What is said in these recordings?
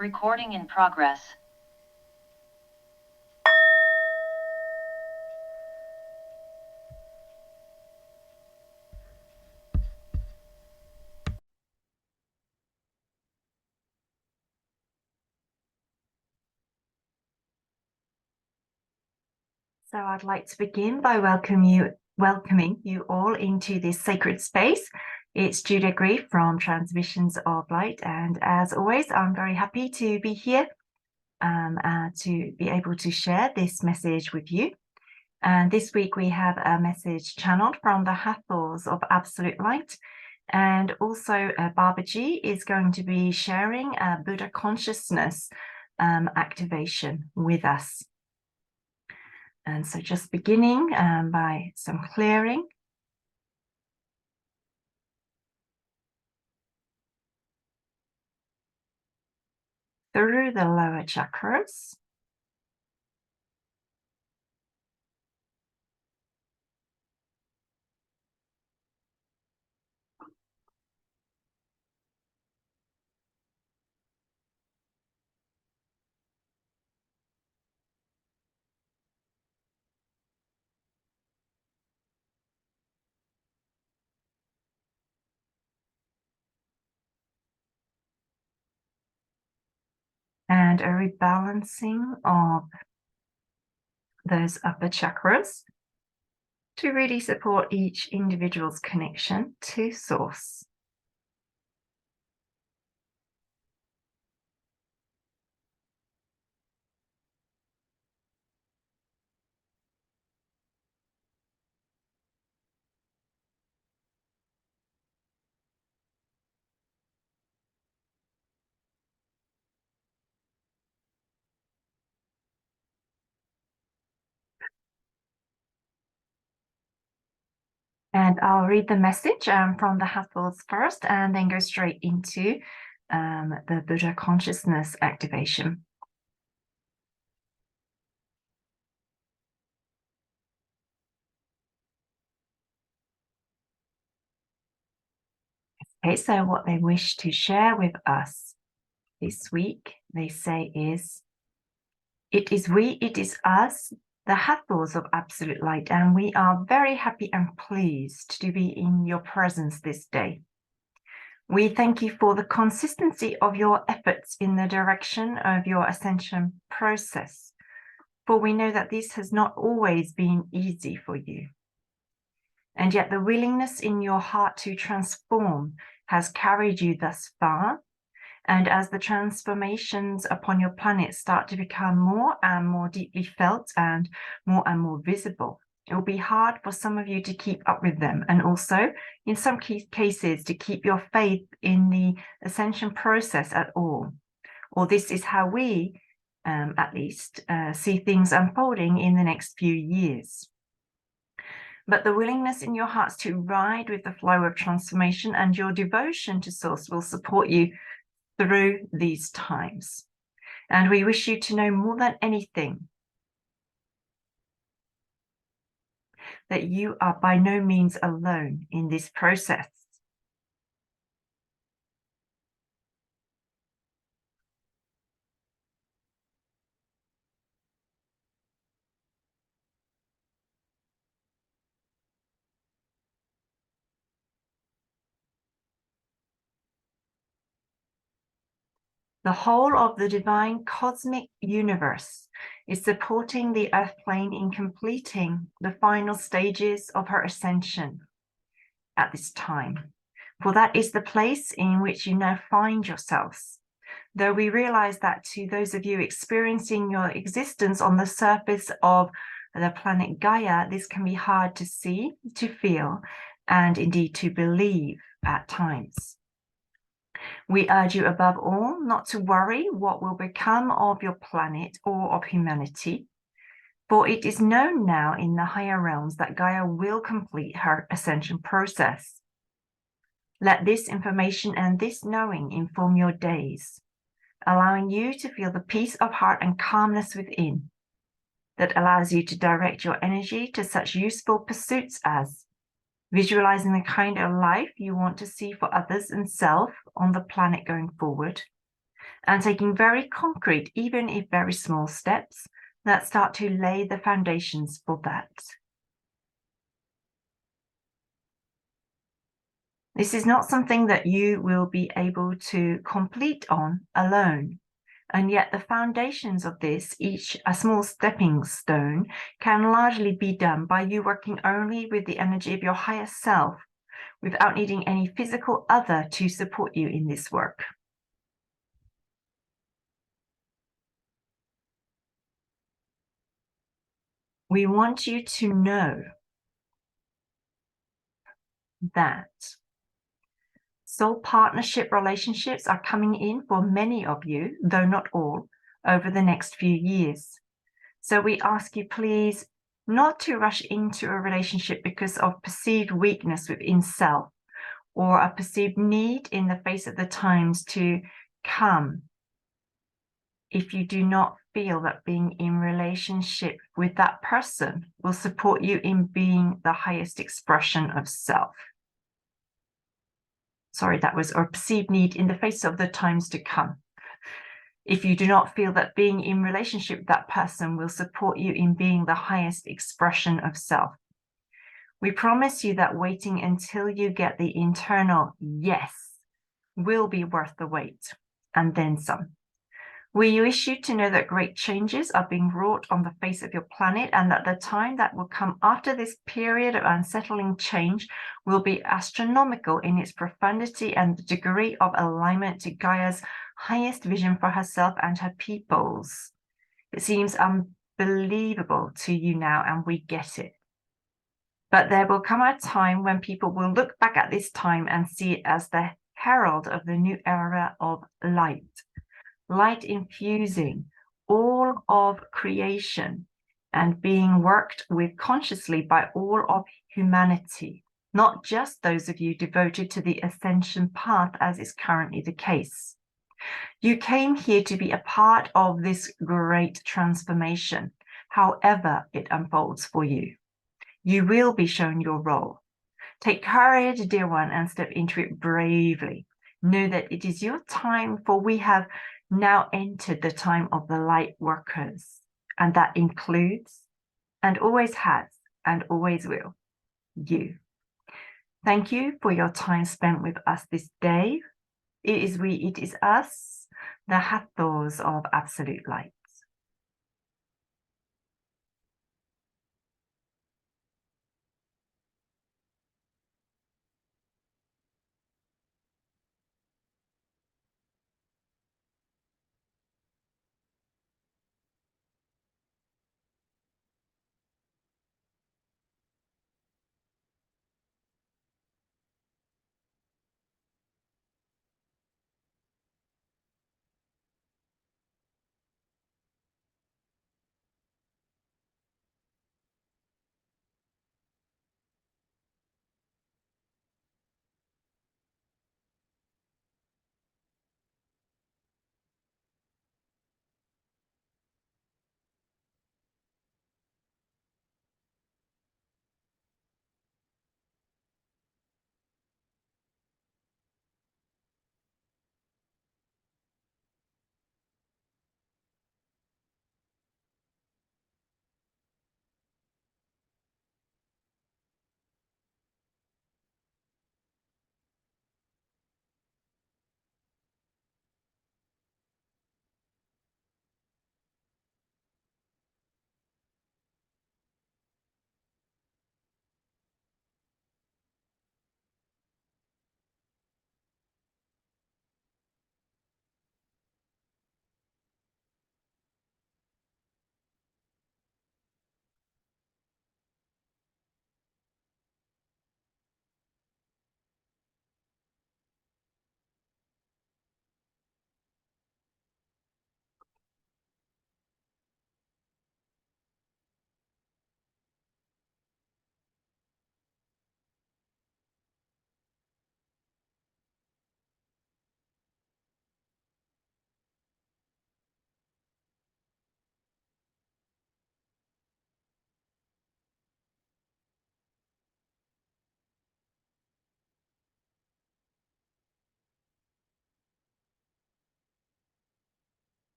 Recording in progress. So I'd like to begin by welcoming you all into this sacred space. It's Judah Grief from Transmissions of Light, and as always, I'm very happy to be here to be able to share this message with you. And this week we have a message channeled from the Hathors of Absolute Light, and also Babaji is going to be sharing a Buddha consciousness activation with us. And so just beginning by some clearing. Through the lower chakras. And a rebalancing of those upper chakras to really support each individual's connection to Source. And I'll read the message from the Hathors first, and then go straight into the Buddha consciousness activation. Okay, so what they wish to share with us this week, they say is, it is we, it is us, the Hathors of Absolute Light, and we are very happy and pleased to be in your presence this day. We thank you for the consistency of your efforts in the direction of your ascension process, for we know that this has not always been easy for you. And yet the willingness in your heart to transform has carried you thus far. And as the transformations upon your planet start to become more and more deeply felt and more visible, it will be hard for some of you to keep up with them. And also, in some cases, to keep your faith in the ascension process at all. Or this is how we, at least, see things unfolding in the next few years. But the willingness in your hearts to ride with the flow of transformation and your devotion to Source will support you through these times. And we wish you to know more than anything that you are by no means alone in this process. The whole of the divine cosmic universe is supporting the earth plane in completing the final stages of her ascension at this time. For that is the place in which you now find yourselves. Though we realize that to those of you experiencing your existence on the surface of the planet Gaia, this can be hard to see, to feel, and indeed to believe at times. We urge you above all not to worry what will become of your planet or of humanity, for it is known now in the higher realms that Gaia will complete her ascension process. Let this information and this knowing inform your days, allowing you to feel the peace of heart and calmness within that allows you to direct your energy to such useful pursuits as visualizing the kind of life you want to see for others and self on the planet going forward, and taking very concrete, even if very small steps that start to lay the foundations for that. This is not something that you will be able to complete on alone. And yet the foundations of this, each a small stepping stone, can largely be done by you working only with the energy of your higher self, without needing any physical other to support you in this work. We want you to know that soul partnership relationships are coming in for many of you, though not all, over the next few years. So we ask you, please, not to rush into a relationship because of perceived weakness within self or a perceived need in the face of the times to come. If you do not feel that being in relationship with that person will support you in being the highest expression of self. Sorry, that was, or perceived need in the face of the times to come. If you do not feel that being in relationship with that person will support you in being the highest expression of self, we promise you that waiting until you get the internal yes will be worth the wait, and then some. We wish you to know that great changes are being wrought on the face of your planet, and that the time that will come after this period of unsettling change will be astronomical in its profundity and the degree of alignment to Gaia's highest vision for herself and her peoples. It seems unbelievable to you now, and we get it. But there will come a time when people will look back at this time and see it as the herald of the new era of light. Light infusing all of creation and being worked with consciously by all of humanity, not just those of you devoted to the ascension path, as is currently the case. You came here to be a part of this great transformation, however it unfolds for you. You will be shown your role. Take courage, dear one, and step into it bravely. Know that it is your time, for we have now entered the time of the light workers, and that includes, and always has, and always will, you. Thank you for your time spent with us this day. It is we, it is us, the Hathors of Absolute Light.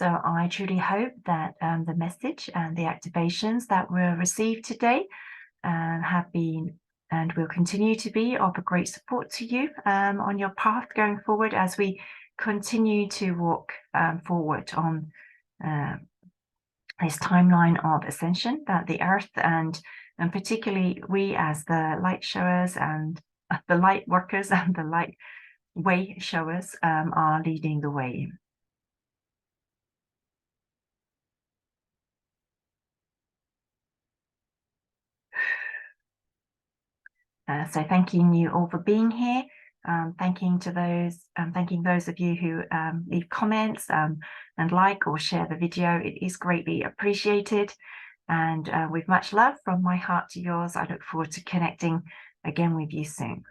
So I truly hope that the message and the activations that were received today have been and will continue to be of a great support to you on your path going forward as we continue to walk forward on this timeline of ascension that the earth and particularly we as the light showers and the light workers and the light way showers are leading the way. So thanking you all for being here. Thanking those of you who leave comments and like or share the video. It is greatly appreciated. And with much love from my heart to yours, I look forward to connecting again with you soon.